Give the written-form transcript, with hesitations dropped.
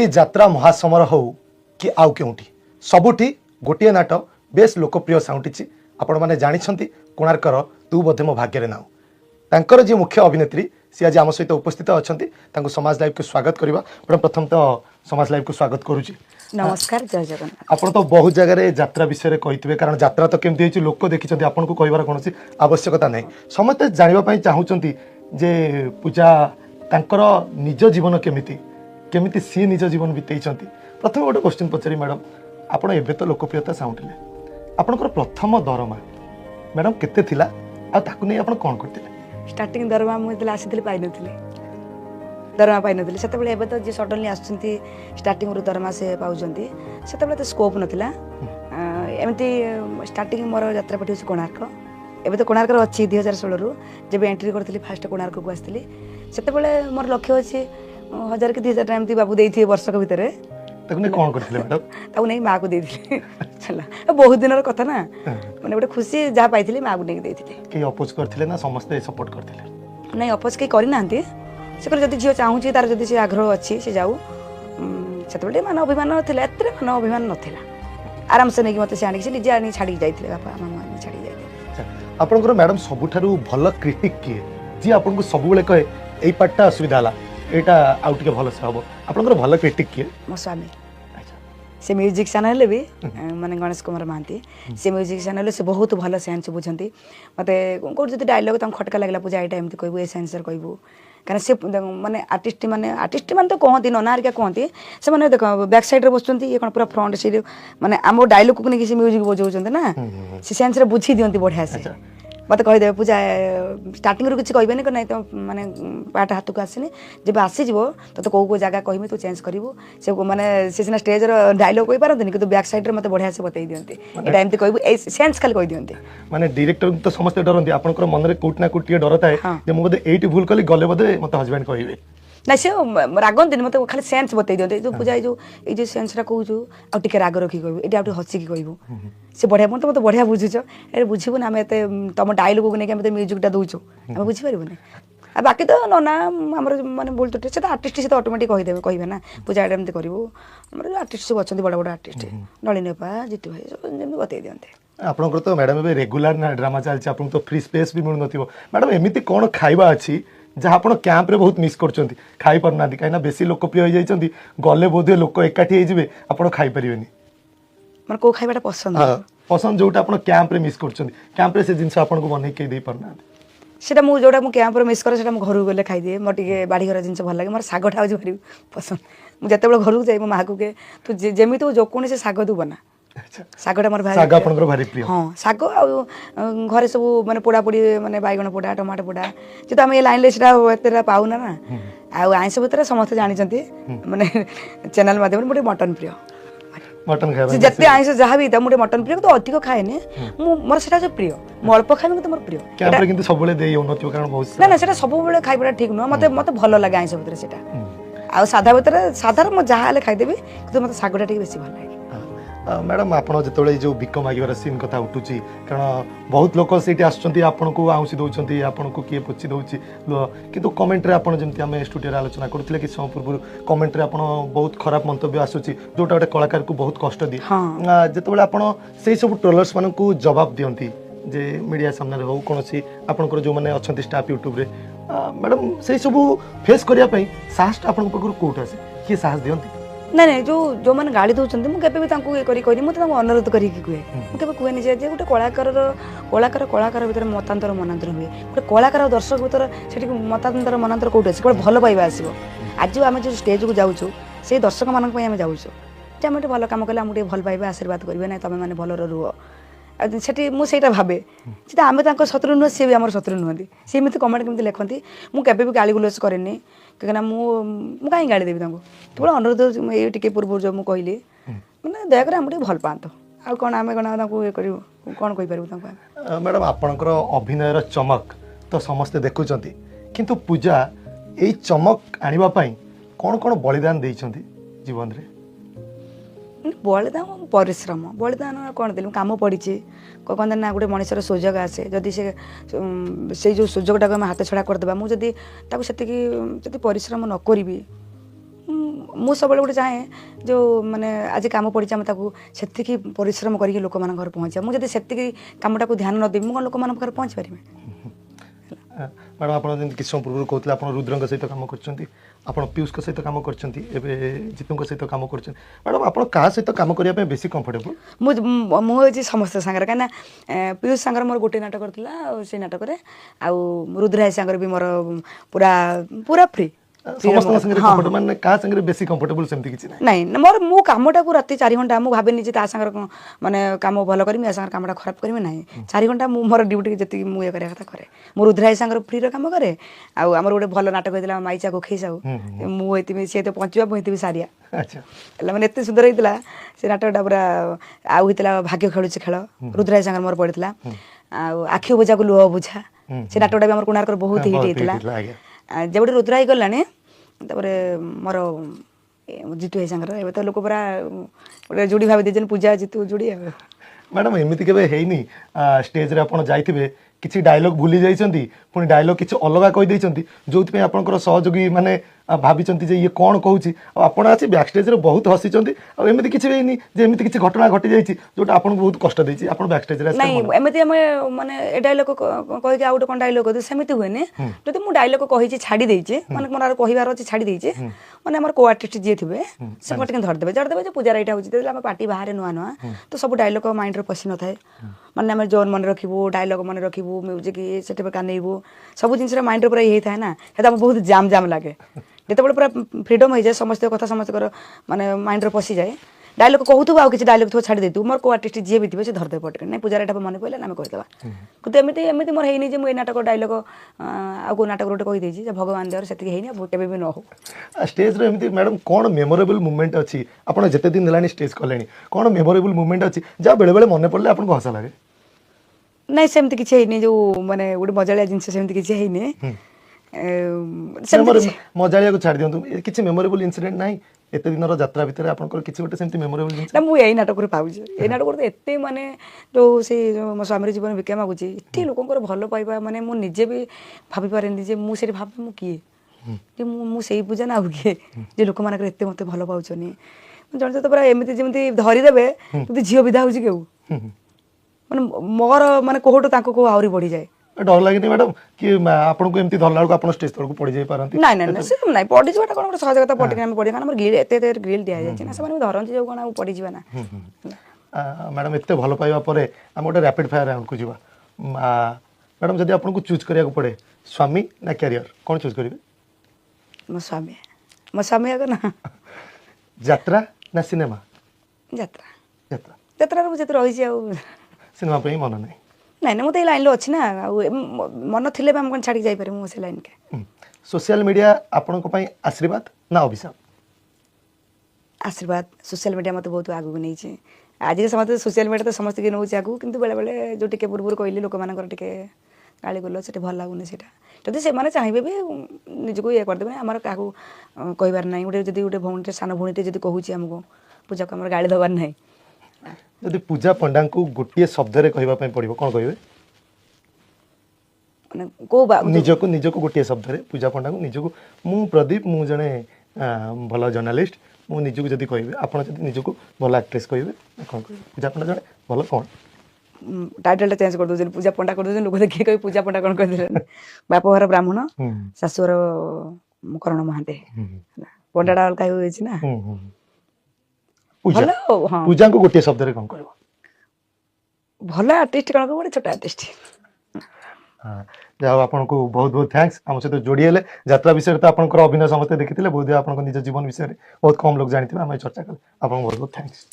कोटी जात्रा महासमर हो कि आउ केउठी सबुठी गोटे नाट बेस लोकप्रिय साउंटी आपण मैंने जानी कोणार्कर तू बोधे मो भाग्य नाउ तांकर जी मुख्य अभिनेत्री सी आज आम सहित उपस्थित अच्छा समाज लाइव को स्वागत करवा प्रथम तो समाज लाइव को स्वागत करुच्ची नमस्कार जय जगन्नाथ। आप तो बहुत जगह यात्रा विषय कही कारण यात्रा तो केमती लोक देखी आपन को कहबार कौन आवश्यकता नहीं समस्त जानापी चाहूँगी जे पूजा तांकर निज जीवन केमिति केमिति सी निज जीवन बीतई प्रथम गोटे क्वेश्चन पचारि मैडम आपण एबे तो लोकप्रियता साउंटिले आपनकर प्रथम दरमा मैडम केते थिला आ ताकु नै आपण कोन करथिले स्टार्टिंग दरमा मुझे आसी पाई दरमा पाई नी से एवं तो जी सडनली आसुँच स्टार्टिंग दरमा से पाँच से तो स्कोप नाला एमती स्टार्टिंग मोर यात्रा पठी हूँ कोणार्क एवं तो कोणार्क अच्छी 2016 रु जब एंट्री करी फास्ट कोणार्क को आसती से मोर लक्ष्य अच्छी 1000 कि 2000 टाइम बाबू देते वर्षक भितर नहीं माँ को देती बहुत दिन कथा ना मैंने गोटे खुशी जहाँ पाई माँ को नहीं अपोज करथिले ना समस्त सपोर्ट करथिले नहीं अपोज कहीं करना से जब झील चाहूँ तार जब से आग्रह अच्छी से जाऊ से मान अभिमान ना एत मान अभिमान नाला आराम से नहीं मत से आनिक निजे आनी छाड़ी जाते बापा मामा छाड़ी जाते आपनकर मैडम सबुठारु भल क्रिटिक किए जी आपन को सब बेले कहे एई पार्टटा असुविधा हला एटा आउ टिके भल से हबो आपनकर भल क्रिटिक किए मो स्वामी से म्यूजिक चैनल भी माने गणेश कुमार महांती से म्यूजिक चैनल से बहुत भल सेन्स बुझंती मते कोन जति डायलॉग तम खटका लागला पूजा एटा एमती कहबो ए सेंसर कहबो कारण से माने आर्टिस्ट माने तो कहती नना क्या कहती से माने देखो बैक साइड रे बसचंती ये कोन पूरा फ्रंट साइड माने आमो डायलॉग को नहीं म्यूजिक बजाउछंते ना से सेंस रे बुझी दियंती बढ़िया से मत कहीदे पूजा स्टार्टिंग रू किसी कहबे नहीं तो माने पार्ट हाथ को आसनी जब आसीज तो कौ जगह कहमी तू चेंज करू से माने से सिना स्टेज डायलॉग कही पारती कि बैक साइड रे मत बढ़िया से बतई दियंती एटा एमती कहबो ए सेंस खाली कहि दियंती माने डायरेक्टर तो समस्त डरंती आपनकर मन रे कोट ना कोट डर थाए जे मो बदे एटी भूल कली गले बदे मत हस्बैंड कहबे ना से रागंती मत खाली सेंस बतई दियंती जो पूजा जो सेंसटा कहूँ आ टिके राग रखी कहबो एटा आ हसिकी कहबो से बढ़िया मत मत बढ़िया बुझुच ए बुझीबु ना आम तुम डायलॉग को नहीं म्यूजिकटा दौचु आम बुझीपारे आ बाकी तो नना आमर मैंने बोल तो से आर्टिस्ट से तो ऑटोमेटिक कहीदेवे कहे ना पूजा एमती करूँ आम आर्टिस्ट सब अच्छा बड़ बड़ आर्टिस्ट नलिनीपा जीतू भाई सब बतई दियंते आपनकर तो मैडम ए रेगुलर ड्रामा चलछि आपन तो फ्री स्पेस भी मिलु नथिबो मैडम एमिति कोन खाइबा अछि जहाँ आप कैंप रे बहुत मिस कर खाई पारना कहीं बेसी लोकप्रिय हो जाइए गले बोधे लोक एकाठी हो आप खाई पारे मैं कौ खाइबाटा पसंद पसंद जोटा आप कैंप रे मिस कर कैंप रे से जिनस आपको बन के दे पारना सेटा मु जोटा मु कैंप रे मिस करे सेटा मु घर गले खाई दिए मोर टिके बाड़ी घर जिनस भल लगे मोर सागटा हो भारी पसंद मु जते बेले घर जाई मो माँ को के तू जेमी तो जो कोनी से साग तू बना सागटा मोर भारी साग आपनकर भारी प्रिय हां साग आ घरे सब माने पोड़ा पोड़ी माने बैगण पोड़ा टमाटो पोड़ा जे तो हम ए लाइन ले सेटा एतेरा पाउना ना आ आइंस भीतर समस्त जानि चंती माने चैनल माध्यम मोटे मटन प्रिय मटन खाए जते आइंस जहाँ भी मोटे मटन प्रिय तो अधिक खाएनि मोर सेटा जो प्रिय मो अल्प खाइबे तो मोर प्रिय कैंप किंतु सब बेले देई होनथियो कारण बहुत ना ना सेटा सब बेले खाइबा ठीक न मते मते भलो लागे आइंस भीतर सेटा आ सादा भीतर सादा मो जहाँ ले खाइ देबी तो मते सागटा ठीक बेसी भल लागे मैडम आप जो जो भिक मागिबार सीन कथा उठुची कारण बहुत लोक से आपन को आउसी दौरान आपन को किए पची दौची किंतु कमेंट रे आपन जेमती आमे स्टूडियो आलोचना करथिले कि समय पूर्व कमेंट रे आपन बहुत खराब मंतव्य आसुची जोटा गोटे कलाकार को बहुत कष्ट दी जेतेबेले आपन सेही सब ट्रोलर्स मानन को जवाब दियंती जे मीडिया सामने रे हो कोनोसी आपनकर जो माने अछंती स्टाफ यूट्यूब रे मैडम सेही सब फेस करिया पई साहस आपन पकरू कोठ आसे कि साहस दियंती नहीं नहीं जो मैंने गाड़ी दौरान मुझे ये मुझे अनुरोध करें मुझे कहे जे गोटे कलाकार कलाकार भितर मतांतर मनांतर हुए गोटे कलाकार दर्शक भितर से मतांतर मनांतर कौट आस भल पाइबा आसो आज आम जो स्टेज को जाऊँ से दर्शक मान जाऊँ जे आम भल कम कले आमको भल पाइबा आशीर्वाद करेंगे ना तुम मैंने भल रुह से मुझे भावे से आम शत्रु नुह सी भी आम शत्रु नुहति सी एमती कमेंट केमती लिखती मुझे भी गाली गुलज कैनि कहीं मुझे कहीं गाड़ी देवी तू अनुरोध ये टे पूर्व जो मुझे कहली मैंने दयाकर आम भल पात आ कौन आम कौन ये कौन कहीपर मैडम आपणकर अभिनयर चमक तो समस्ते देखुं किंतु पूजा यही चमक आने कौन कौन बलिदान देइछंती जीवन रे बलिदान परिश्रम बलिदान कौन देली कम पड़ी कहते ना गोटे मनुष्यर सुजोग आसे जदि से जो सुजोगटा आम हाथ छड़ा करदे मुझे से परिश्रम न करी ମୁଁ ସବୁବେଳେ ଗୋଟେ ଚାହେଁ जो माने आज कम पड़ी से परिश्रम करके लोक मान घर पहुँचा मुझे से कमटा को ध्यान न देवी मुझे लोक मान पहुँच पारि मैडम आप किस समय पूर्व कहते आप रुद्र सहित कम कर पीयूष सहित कम कर जीतू सहित कम कर मैडम आप सहित कम करने बेसी कंफर्टेबल मुझे समस्त सांगे कहीं पीयूष सांगर मोर गोटे नाटक करता से नाटक रुद्राई सांगर भी मोर पूरा पूरा फ्री माने का संगे बेसी कंफर्टेबल सेमती किछि नहीं मोर मु कामटा को राति 4 घंटा मु भाबेनी जे ता संगर माने काम भलो करमी आ संगर कामटा खराब करमी नहीं 4 घंटा मु मोर ड्यूटी जति मु ए करे कथा करे मु रुद्राई संगर फ्री रो काम करे आ हमर गोटे भलो नाटक हेतला माईचा को खैसाउ मु एति से तो पहुंचबा मु एति सारिया अच्छा एला माने एते सुंदर हेतला से नाटकटा पूरा आउ हेतला भाग्य खेलु छ खेल रुद्राई संगर मोर पड़ितला आ आखि बुझा को लोह बुझा से नाटकटा भी हमर कोणार बहुत हिट हेतला जबडे रुद्राई गलाने तापर मोर जीतू है सांगर एबे तो लोक पूरा गोटे जोड़ी भाव दे पूजा जीतू जोड़ी मैडम एमती केबे हेइनी स्टेज रे आपण जाइथिबे किछि डायलॉग भूली जाइछंती पुनी डायलॉग किछि अलगा कहि दैछंती जोथि पे आपनकर सहयोगी माने भाबिचंती जे ये कोन कहूची आपण आछि बैक स्टेज रे बहुत हसिचंती आ एमती किछि हेइनी जे एमती किछि घटना घटि जाइछि जोटा आपन बहुत कष्ट दैछि आपण बैक स्टेज रे नहीं एमती हम माने ए डायलॉग कहि के आउट कोन डायलॉग कहि सेमिति होय ने जति मु डायलॉग कहि छि छाडी दैछि माने मोर कहिबार अछि छाडी दैछि माने हमर को आर्टिस्ट जे थिबे से पटके धर देबे जे पूजा राइटा होछि तेला हम पार्टी बाहर नुआ नुआ तो सब डायलॉग माइंड रे पसि न थाए माने हम जोन मन रखिबो डायलॉग मन रखिबो म्यूजिक ये सेटे का नेबो सब जिनस माइंड पूरा ये था ना हेता बहुत जाम जाम लगे जिते पूरा फ्रीडम हो जाए समस्त कथा समस्त माने माइंड पशि जाए डायलॉग कहूथु आ किसी डायलॉग थो छाड़ी देतु मोर को आर्टिस्ट जी भी थे धरदे पटे नहीं पूजा रेटा मन पड़े आम कहीदेवा कितु एमती एमती मोर है जे मुझे नाटक डायलॉग आउ नाटक गोटे कहीदे भगवान देवर से है केवे भी न हो स्टेज रे एमती मैडम कौन मेमोरेबल मोमेंट अच्छी आपड़ जिते दिन दिलानी स्टेज कले कौन मेमोरेबल मोमेंट अच्छी जहाँ बेले बेले मन पड़े आपको हसा लगे नहीं सेमती किसी है जो माने गोटे मजालिया जिनस सेमती किसी है मजालिया को छाड़ दियंतु किछि मेमोरेबल इंसिडेंट नाही एते दिनर यात्रा भितर आपनकर किछि गोटे सेमती मेमोरेबल जिंस ना मु एई नाटक रे पाउछि एई नाटक रे एते माने जो से मो स्वामी जीवन विके मागुछि एते लोकंकर भलो पाइबा माने मु निजे भी भाबी पारेनी जे मु सेठी भाब मु किए जे मु सेई पूजा ना हुके जे लोक मानकर एते मते भलो पाउछनी जण तो पूरा एमिति जेमिति धरि देबे तु झियो विदा होछि केउ माने मोर माने कोहटो ताको को आउरी बढ़ी जाए डर लगे मैडम कि आपन को एमती धरला को आपन स्टेज तक पड़ी जाई पारंती नहीं नहीं से नहीं पड़ी जटा कोन सहज कथा पटी हम पड़ी कारण ग्रिल एते एते ग्रिल दिया जाय ना से धरंती जो कोन पड़ी जीवा ना मैडम एते भलो पाइबा परे हम गोटे रैपिड फायर राउंड को जीवा मैडम जदी आपन को चूज करिया को पड़े स्वामी ना कैरियर कोन चूज करिवे मो स्वामी अगर ना यात्रा ना सिनेमा यात्रा यात्रा यात्रा रो जते रही आ सिनेमा पे मन नहीं नहीं ना मत लाइन अच्छी ना मन थे आम छाड़ी जापर मुझे लाइन के सोशल मीडिया आपण आशीर्वाद ना अभिशाप आशीर्वाद सोशल मीडिया मत बहुत आगू नहीं आज के समस्त सोशल मीडिया तो समस्त के नौ आगू कितु बेले बेले जो टे पूर्व कहली लोक मान गाड़ी गल से भल लगुनि से जदि से चाहिए भी निजक ये करदे आम क्या कहबार ना गोटे जब गोटे भौणी सान भौणी जब कहूँ आमको पूजा को आम गाड़ी दबार ना जदि पूजा पंडा को गोटे शब्द रे कहबा पय पड़िबो कोन कहबे माने को निजको निजको गोटे शब्द रे पूजा पंडा को निजको मु प्रदीप मु जने भलो जर्नलिस्ट मु निजको जदि कहबे आपण जदि निजको भलो एक्ट्रेस कहबे कोन कहबे पूजा पंडा जने भलो कोन टाइटल चेंज कर दोजन पूजा पंडा कर दोजन लोक देखि कहि पूजा पंडा कोन कह दिले बाप घर ब्राह्मण सासुर कर्ण महाते पंडाडा अलका होय छि ना पूजा को गोटे शब्द रे कोन कहबो भलो आर्टिस्ट कोन को छोटा आर्टिस्ट जाओ आपन को बहुत बहुत थैंक्स हम सहित जोड़ी हेले यात्रा विषय तो आपन अभिनय समस्त देखिथिले बहुत आपन निज जीवन विषय बहुत कम लोग जानिथिबे हम चर्चा कले आपन बहुत बहुत थैंक्स।